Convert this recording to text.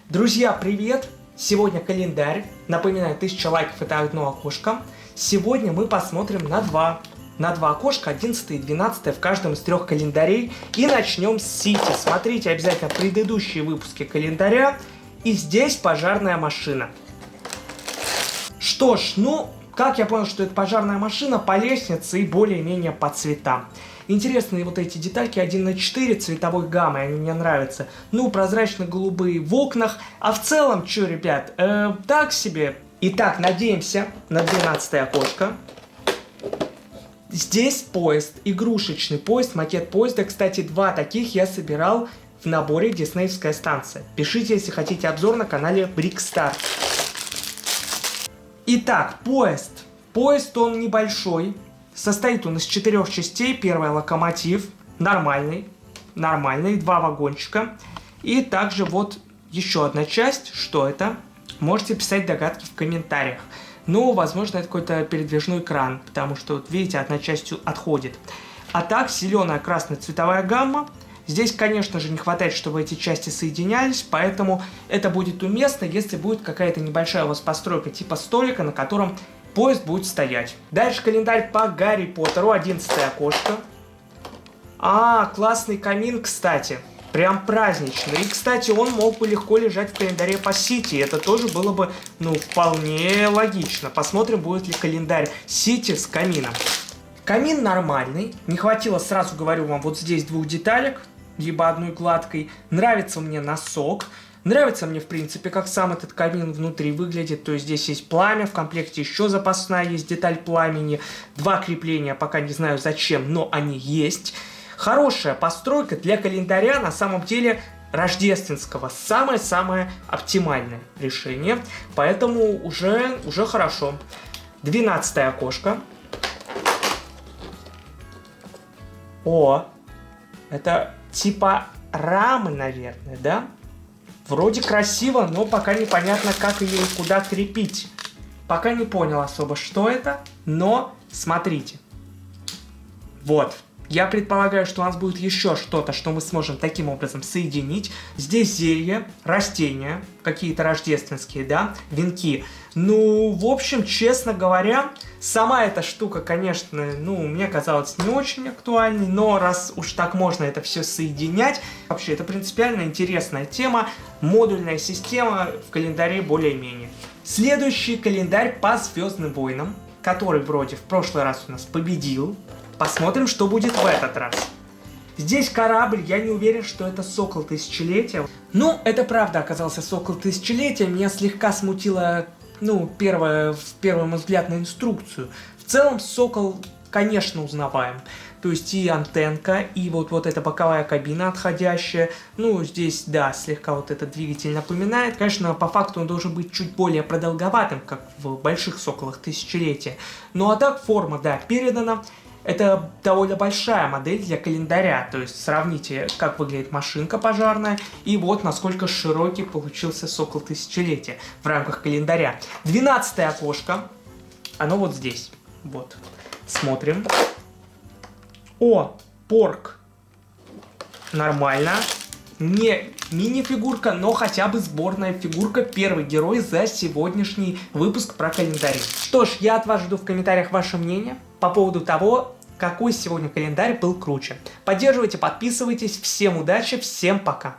Друзья, привет! Сегодня календарь. Напоминаю, 1000 лайков это одно окошко. Сегодня мы посмотрим на два окошка, 11 и 12 в каждом из трех календарей. И начнем с Сити. Смотрите обязательно предыдущие выпуски календаря. И здесь пожарная машина. Что ж, как я понял, что это пожарная машина, по лестнице и более-менее по цветам. Интересные вот эти детальки 1:4 цветовой гаммы, они мне нравятся. Прозрачно-голубые в окнах. А в целом, что, ребят, так себе. Итак, надеемся на 12 окошко. Здесь поезд, игрушечный поезд, макет поезда. Кстати, два таких я собирал в наборе Диснеевская станция. Пишите, если хотите обзор на канале Брикстар. Итак, поезд. Поезд он небольшой. Состоит он из 4 частей. Первая локомотив, нормальный, 2 вагончика. И также вот еще одна часть. Что это? Можете писать догадки в комментариях. Возможно, это какой-то передвижной кран, потому что, вот видите, одна часть отходит. А так, зеленая, красная цветовая гамма. Здесь, конечно же, не хватает, чтобы эти части соединялись, поэтому это будет уместно, если будет какая-то небольшая у вас постройка типа столика, на котором поезд будет стоять. Дальше календарь по Гарри Поттеру, 11 окошко. Классный камин, кстати. Прям праздничный. И, кстати, он мог бы легко лежать в календаре по Сити. Это тоже было бы, вполне логично. Посмотрим, будет ли календарь Сити с камином. Камин нормальный. Не хватило, сразу говорю вам, вот здесь 2 деталек, либо одной гладкой. Нравится мне носок. Нравится мне, в принципе, как сам этот камин внутри выглядит. То есть здесь есть пламя, в комплекте еще запасная есть деталь пламени. 2 крепления, пока не знаю зачем, но они есть. Хорошая постройка для календаря, на самом деле, рождественского. Самое-самое оптимальное решение. Поэтому уже хорошо. 12 окошко. Это типа рамы, наверное, да? Вроде красиво, но пока непонятно, как ее и куда крепить. Пока не понял особо, что это, но смотрите. Вот. Я предполагаю, что у нас будет еще что-то, что мы сможем таким образом соединить. Здесь зелья, растения, какие-то рождественские, да, венки. В общем, честно говоря, сама эта штука, конечно, мне казалось не очень актуальной, но раз уж так можно это все соединять, вообще, это принципиально интересная тема, модульная система в календаре более-менее. Следующий календарь по Звездным войнам, который вроде в прошлый раз у нас победил. Посмотрим, что будет в этот раз. Здесь корабль, я не уверен, что это Сокол Тысячелетия. Это правда оказался Сокол Тысячелетия. Меня слегка смутило, первый мой взгляд на инструкцию. В целом, Сокол, конечно, узнаваем. То есть и антенка, и вот эта боковая кабина отходящая. Здесь, да, слегка вот этот двигатель напоминает. Конечно, по факту он должен быть чуть более продолговатым, как в больших Соколах Тысячелетия. А так форма, да, передана. Это довольно большая модель для календаря, то есть сравните, как выглядит машинка пожарная, и вот насколько широкий получился Сокол Тысячелетия в рамках календаря. 12 окошко, оно вот здесь, вот, смотрим. Порк, нормально, не мини-фигурка, но хотя бы сборная фигурка, первый герой за сегодняшний выпуск про календарь. Что ж, я от вас жду в комментариях ваше мнение по поводу того, какой сегодня календарь был круче. Поддерживайте, подписывайтесь. Всем удачи, всем пока.